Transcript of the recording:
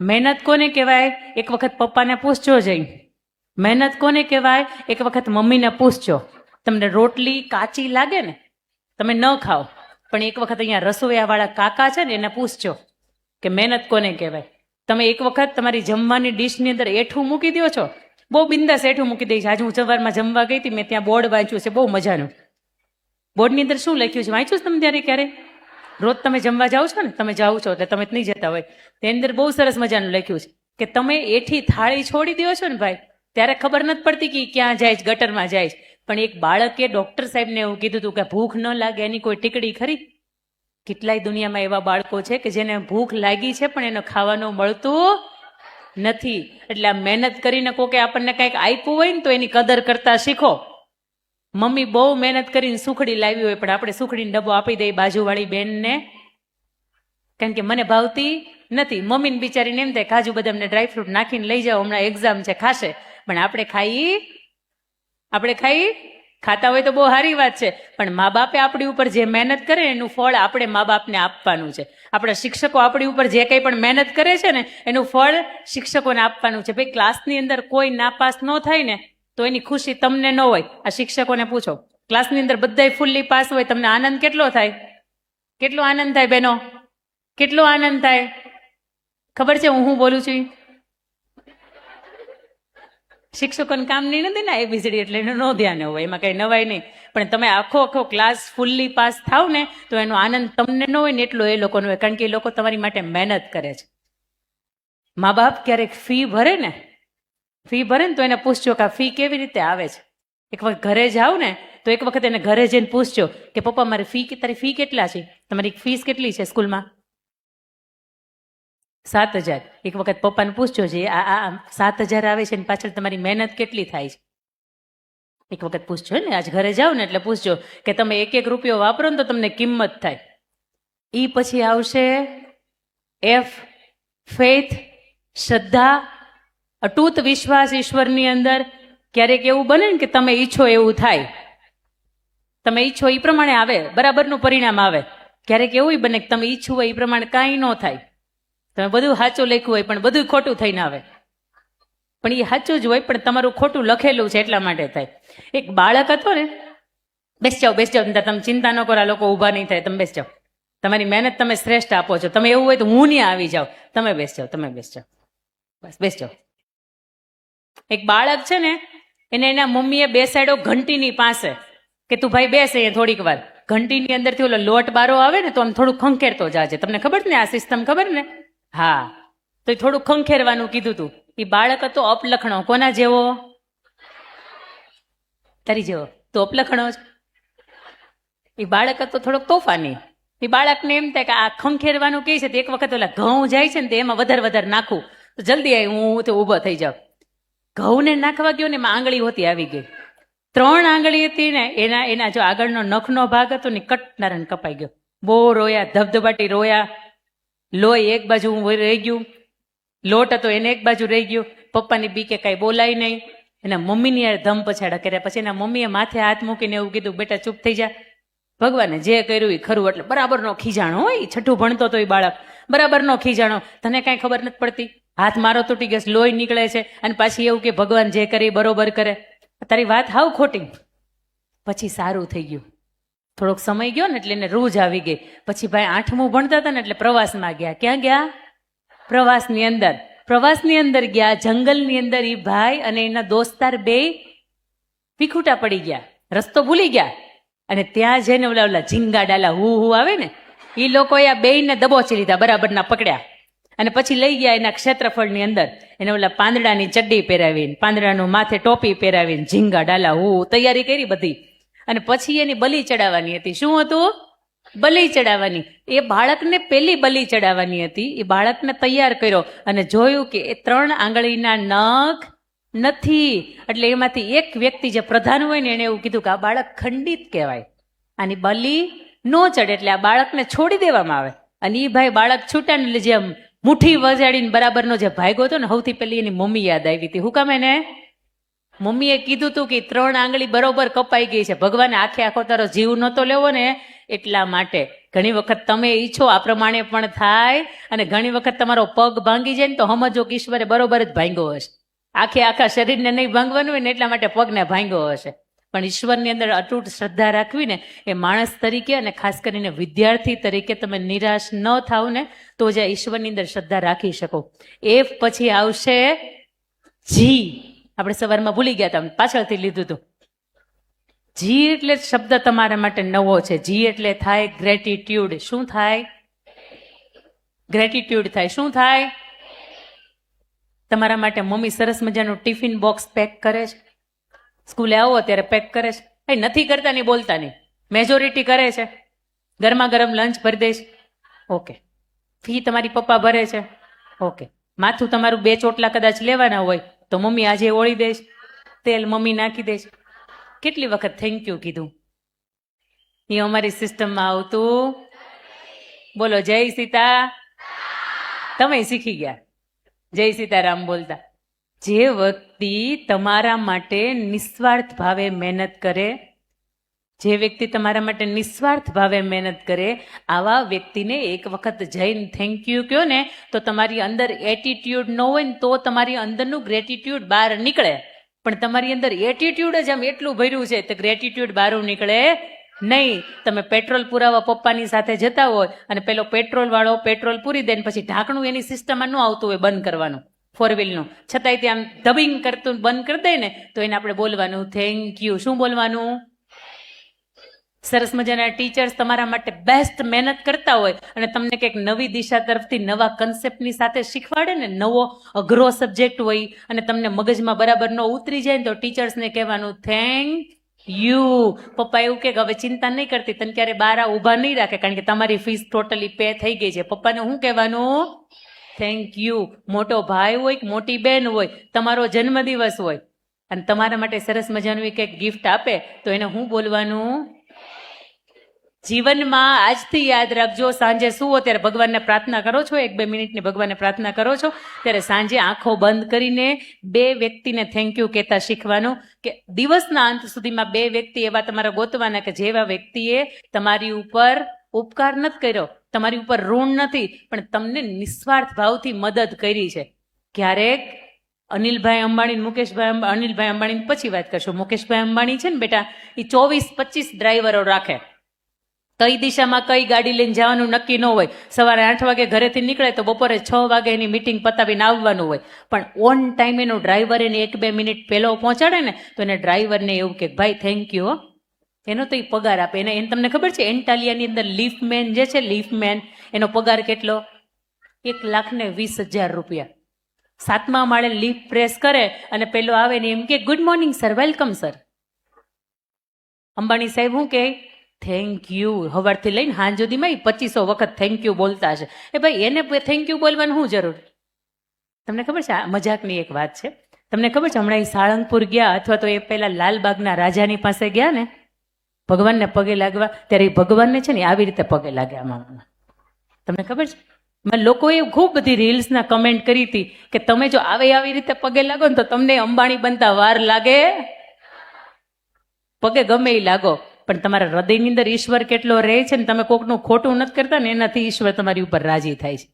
મહેનત કોને કહેવાય? એક વખત પપ્પાને પૂછજો જઈ. મહેનત કોને કહેવાય? એક વખત મમ્મીને પૂછજો. તમને રોટલી કાચી લાગે ને, તમે ન ખાઓ, પણ એક વખત અહીંયા રસોઈયાવાળા કાકા છે ને એને પૂછજો કે મહેનત કોને કહેવાય. તમે એક વખત તમારી જમવાની ડીશની અંદર એઠું મૂકી દો છો, બહુ બિંદાસ એઠું મૂકી દઈશ. આજે હું સવારમાં જમવા ગઈ હતી, મેં ત્યાં બોર્ડ વાંચ્યું છે, બહુ મજાનું. બોર્ડની અંદર શું લખ્યું છે વાંચ્યું છે તમે ત્યારે ક્યારે? રોજ તમે જમવા જાઓ છો ને, તમે જાઓ છો એટલે તમે નહીં જતા હોય, તેની અંદર બહુ સરસ મજાનું લખ્યું છે કે તમે એઠી થાળી છોડી દો છો ને ભાઈ, ત્યારે ખબર નથી પડતી કે ક્યાં જાય છે, ગટરમાં જાય છે. પણ એક બાળકે ડોક્ટર સાહેબને એવું કીધું હતું કે ભૂખ ન લાગે એની કોઈ ટીકડી ખરી? કેટલાય દુનિયામાં એવા બાળકો છે કે જેને ભૂખ લાગી છે પણ એને ખાવાનું મળતું નથી. એટલે આ મહેનત કરીને કોકે આપણને કંઈક આપ્યું હોય ને તો એની કદર કરતા શીખો. મમ્મી બહુ મહેનત કરીને સુખડી લાવી હોય પણ આપણે સુખડીનો ડબ્બો આપી દઈએ બાજુવાળી બેનને, કારણ કે મને ભાવતી નથી. મમ્મીને બિચારીને એમ થાય કાજુ બદામને ડ્રાયફ્રૂટ નાખીને લઈ જાઓ, હમણાં એક્ઝામ છે, ખાશે. પણ આપણે ખાઈ ખાતા હોય તો બહુ સારી વાત છે, પણ મા બાપે આપણી ઉપર જે મહેનત કરે એનું ફળ આપણે મા બાપને આપવાનું છે. આપણા શિક્ષકો આપણી ઉપર જે કંઈ પણ મહેનત કરે છે ને એનું ફળ શિક્ષકોને આપવાનું છે. ભાઈ ક્લાસની અંદર કોઈ નાપાસ ન થાય ને તો એની ખુશી તમને ન હોય. આ શિક્ષકોને પૂછો, ક્લાસની અંદર બધાય ફૂલ્લી પાસ હોય, તમને આનંદ કેટલો થાય? કેટલો આનંદ થાય બહેનો? કેટલો આનંદ થાય? ખબર છે હું બોલું છું? શિક્ષકોને કામ નહીં નથી ને એબીસીડી, એટલે એનું ન ધ્યાન હોય, એમાં કઈ નવાય નહીં. પણ તમે આખો ક્લાસ ફૂલ્લી પાસ થાવ ને તો એનો આનંદ તમને ન હોય ને એટલો એ લોકોનો હોય, કારણ કે એ લોકો તમારી માટે મહેનત કરે છે. મા બાપ ક્યારેક ફી ભરે ને તો એને પૂછજો કે આ ફી કેવી રીતે આવે છે. એક વખત ઘરે જાઓ ને તો એક વખત એને ઘરે જઈને પૂછજો કે પપ્પા મારી તારી ફી કેટલા છે? તમારી ફીસ કેટલી છે સ્કૂલમાં? 7,000. એક વખત પપ્પાને પૂછજો છે આ 7,000 આવે છે ને પાછળ તમારી મહેનત કેટલી થાય છે? એક વખત પૂછજો ને, આજ ઘરે જાઓ ને એટલે પૂછજો કે તમે એક રૂપિયો વાપરો ને તો તમને કિંમત થાય. ઈ પછી આવશે એફ, ફેથ, શ્રદ્ધા, અતૂટ વિશ્વાસ ઈશ્વરની અંદર. ક્યારેક એવું બને ને કે તમે ઈચ્છો એવું થાય, તમે ઈચ્છો એ પ્રમાણે આવે, બરાબરનું પરિણામ આવે. ક્યારેક એવું બને કે તમે ઈચ્છવું હોય એ પ્રમાણે કાંઈ ન થાય. તમે બધું સાચું લખ્યું હોય પણ બધું ખોટું થઈને આવે. પણ એ સાચું જ હોય પણ તમારું ખોટું લખેલું છે એટલા માટે થાય. એક બાળક હતો ને, બેસ જાઓ તમે ચિંતા ન કરો, આ લોકો ઊભા નહીં થાય, તમે બેસ જાઓ, તમારી મહેનત તમે શ્રેષ્ઠ આપો છો. તમે એવું હોય તો હું નહીં આવી જાઉં, તમે બેસ જાઓ, બસ બેસ જાઓ. એક બાળક છે ને એને એના મમ્મીએ બેસાડ્યો ઘંટીની પાસે કે તું ભાઈ બેસ અહીંયા થોડીક વાર. ઘંટીની અંદરથી ઓલો લોટ બારો આવે ને તો આમ થોડું ખંખેરતો જાજે. તમને ખબર ને આ સિસ્ટમ ખબર ને? હા, તો એ થોડું ખંખેરવાનું કીધું તું. એ બાળક હતો અપલખણો. કોના જેવો? તારી જેવો. તો અપલખણો જ. એ બાળક હતો થોડોક તોફાની. એ બાળકને એમ થાય કે આ ખંખેરવાનું કહે છે તો એક વખત ઓલા ઘઉં જાય છે ને તો એમાં વધારે નાખું તો જલ્દી આવી હું તો ઊભો થઈ જાઉં. ઘઉંને નાખવા ગયો ને એમાં આંગળી હોતી આવી ગઈ. 3 આંગળી હતી ને એના જો આગળનો નખનો ભાગ હતો ને કટનારાને કપાઈ ગયો. બહુ રોયા, ધબધબાટી રોયા. લોહી એક બાજુ રહી ગયું, લોટ હતો એને એક બાજુ રહી ગયું. પપ્પાની બીકે કાંઈ બોલાય નહીં. એના મમ્મીની યાર ધમ પછાડા કર્યા. પછી એના મમ્મીએ માથે હાથ મૂકીને એવું કીધું બેટા ચૂપ થઈ જા, ભગવાને જે કર્યું એ ખરું. એટલે બરાબરનો ખીજાણો હોય, છઠ્ઠું ભણતો તો એ બાળક, બરાબરનો ખીજાણો. તને કાંઈ ખબર નથી પડતી, હાથ મારો તૂટી ગયો, લોહી નીકળે છે અને પાછી એવું કે ભગવાન જે કરે બરોબર કરે. તારી વાત હાવ ખોટી. પછી સારું થઈ ગયું. થોડોક સમય ગયો ને એટલે એને રૂજ આવી ગઈ. પછી ભાઈ 8મું ભણતા હતા ને એટલે પ્રવાસમાં ગયા. ક્યાં ગયા? પ્રવાસની અંદર ગયા. જંગલની અંદર એ ભાઈ અને એના દોસ્તાર બેય વિખૂટા પડી ગયા, રસ્તો ભૂલી ગયા. અને ત્યાં જઈને ઓલા ઝીંગા ડાલા હું આવે ને એ લોકોએ આ બેયને દબોચી લીધા, બરાબરના પકડ્યા અને પછી લઈ ગયા એના ક્ષેત્રફળની અંદર. એને ઓલા પાંદડાની ચડ્ડી પહેરાવીને, પાંદડાનું માથે ટોપી પહેરાવીને, ઝીંગા ડાલા હું તૈયારી કરી બધી. અને પછી એની બલી ચડાવવાની હતી. શું હતું? બલી ચડાવવાની. એ બાળકને પેલી બલી ચડાવવાની હતી. એ બાળકને તૈયાર કર્યો અને જોયું કે એ 3 આંગળીના નખ નથી. એટલે એમાંથી એક વ્યક્તિ જે પ્રધાન હોય ને એને એવું કીધું કે આ બાળક ખંડિત કહેવાય, આની બલી ન ચડે, એટલે આ બાળકને છોડી દેવામાં આવે. અને એ ભાઈ બાળક છૂટાને એટલે જે મુઠ્ઠી વજાડીને બરાબરનો જે ભાગ્યો હતો ને, સૌથી પહેલી એની મમ્મી યાદ આવી હતી. હું કામ? એને મમ્મીએ કીધું હતું કે 3 આંગળી બરોબર કપાઈ ગઈ છે. ભગવાને આખો તારો જીવ નહોતો લેવો ને એટલા માટે ઘણી વખત તમે ઈચ્છો આ પ્રમાણે પણ થાય, અને ઘણી વખત તમારો પગ ભાંગી જાય ને તો સમજો કે ઈશ્વરે બરોબર જ ભાંગ્યો હશે. આખા શરીરને નહીં ભાંગવાનું હોય ને એટલા માટે પગને ભાંગ્યો હશે. પણ ઈશ્વરની અંદર અતૂટ શ્રદ્ધા રાખવી ને એ માણસ તરીકે અને ખાસ કરીને વિદ્યાર્થી તરીકે તમે નિરાશ ન થાવ ને તો જ ઈશ્વરની અંદર શ્રદ્ધા રાખી શકો. એ પછી આવશે જી. આપણે સવારમાં ભૂલી ગયા હતા, પાછળથી લીધું હતું. જી એટલે શબ્દ તમારા માટે નવો છે. જી એટલે થાય ગ્રેટિટ્યુડ. શું થાય? ગ્રેટિટ્યુડ થાય. શું થાય? તમારા માટે મમ્મી સરસ મજાનું ટિફિન બોક્સ પેક કરે છે. સ્કૂલે આવો ત્યારે પેક કરે છે. એ નથી કરતા નહીં, બોલતા નહીં, મેજોરિટી કરે છે. ગરમા ગરમ લંચ ભરી દઈશ. ઓકે. ફી તમારી પપ્પા ભરે છે. ઓકે. માથું તમારું 2 ચોટલા કદાચ લેવાના હોય તો મમ્મી આજે ઓળી દઈશ, તેલ મમ્મી નાખી દઈશ. કેટલી વખત થેન્ક યુ કીધું? એ અમારી સિસ્ટમમાં આવતું. બોલો જય સીતા. તમે શીખી ગયા જય સીતારામ બોલતા. જે વ્યક્તિ તમારા માટે નિસ્વાર્થ ભાવે મહેનત કરે, જે વ્યક્તિ તમારા માટે નિસ્વાર્થ ભાવે મહેનત કરે, આવા વ્યક્તિને એક વખત જઈને થેન્ક યુ કહો ને તો તમારી અંદર એટીટ્યુડ ન હોય ને તો તમારી અંદરનું ગ્રેટિટ્યુડ બહાર નીકળે. પણ તમારી અંદર એટીટ્યુડ જ આમ એટલું ભર્યું છે તો ગ્રેટિટ્યુડ બહાર નીકળે નહીં. તમે પેટ્રોલ પુરાવા પપ્પાની સાથે જતા હોય અને પેલો પેટ્રોલ વાળો પેટ્રોલ પૂરી દે ને પછી ઢાંકણું એની સિસ્ટમમાં ન આવતું હોય બંધ કરવાનું, 4-વ્હીલનું, છતાંય ત્યાં ડબિંગ કરતું બંધ કરી દે ને તો એને આપણે બોલવાનું થેન્ક યુ. શું બોલવાનું? સરસ મજાના ટીચર્સ તમારા માટે બેસ્ટ મહેનત કરતા હોય અને તમને કંઈક નવી દિશા તરફથી નવા કન્સેપ્ટની સાથે શીખવાડે ને, નવો અઘરો સબ્જેક્ટ હોય અને તમને મગજમાં બરાબર ન ઉતરી જાય ને તો ટીચર્સને કહેવાનું થેન્ક યુ. પપ્પા એવું કે હવે ચિંતા નહીં કરતી, તને ક્યારે બહાર ઊભા નહીં રાખે કારણ કે તમારી ફીસ ટોટલી પે થઈ ગઈ છે. પપ્પાને શું કહેવાનું? Thank you. મોટો ભાઈ હોય કે મોટી બહેન હોય, તમારો જન્મદિવસ હોય અને તમારા માટે સરસ મજાનું કંઈક ગિફ્ટ આપે તો એને શું બોલવાનું? જીવનમાં આજથી યાદ રાખજો, સાંજે સુવો ત્યારે ભગવાનને પ્રાર્થના કરો છો, 1-2 મિનિટની ભગવાનને પ્રાર્થના કરો છો ત્યારે સાંજે આંખો બંધ કરીને 2 વ્યક્તિને થેન્ક યુ કહેતા શીખવાનું. કે દિવસના અંત સુધીમાં 2 વ્યક્તિ એવા તમારા ગોતવાના કે જેવા વ્યક્તિએ તમારી ઉપર ઉપકાર નથી કર્યો, તમારી ઉપર ઋણ નથી, પણ તમને નિસ્વાર્થ ભાવથી મદદ કરી છે. ક્યારેક અનિલભાઈ અંબાણી, અનિલભાઈ અંબાણી પછી વાત કરશું. મુકેશભાઈ અંબાણી છે ને બેટા, એ 24-25 ડ્રાઈવરો રાખે. કઈ દિશામાં કઈ ગાડી લઈને જવાનું નક્કી ન હોય. સવારે 8 વાગે ઘરેથી નીકળે તો બપોરે 6 વાગે એની મિટિંગ પતાવીને આવવાનું હોય. પણ ઓન ટાઈમ એનો ડ્રાઈવર એને 1-2 મિનિટ પહેલો પહોંચાડે ને તો એને ડ્રાઈવરને એવું કે ભાઈ થેન્ક યુ. એનો તો એ પગાર આપે. એને તમને ખબર છે એન્ટાલિયાની અંદર લીફમેન જે છે, લીફમેન એનો પગાર કેટલો? 1,20,000 રૂપિયા. 7મા માળે લીફ પ્રેસ કરે અને પેલો આવે ને એમ કે good morning sir, welcome sir. Ambani સાહેબ શું કે? Thank you. સવારથી લઈને સાંજ સુધીમાં 2500 વખત થેન્ક યુ બોલતા હશે. એ ભાઈ એને થેન્ક યુ બોલવાનું શું જરૂર? તમને ખબર છે આ મજાકની એક વાત છે. તમને ખબર છે હમણાં એ સાળંગપુર ગયા અથવા તો એ પહેલા લાલબાગના રાજાની પાસે ગયા ને ભગવાનને પગે લાગવા, ત્યારે એ ભગવાનને છે ને આવી રીતે પગે લાગ્યા આમાં. તમને ખબર છે લોકોએ ખૂબ બધી રીલ્સના કમેન્ટ કરી હતી કે તમે જો આવી રીતે પગે લાગો ને તો તમને અંબાણી બનતા વાર લાગે. પગે ગમે એ લાગો પણ તમારા હૃદયની અંદર ઈશ્વર કેટલો રહે છે ને તમે કોકનું ખોટું નથી કરતા ને એનાથી ઈશ્વર તમારી ઉપર રાજી થાય છે.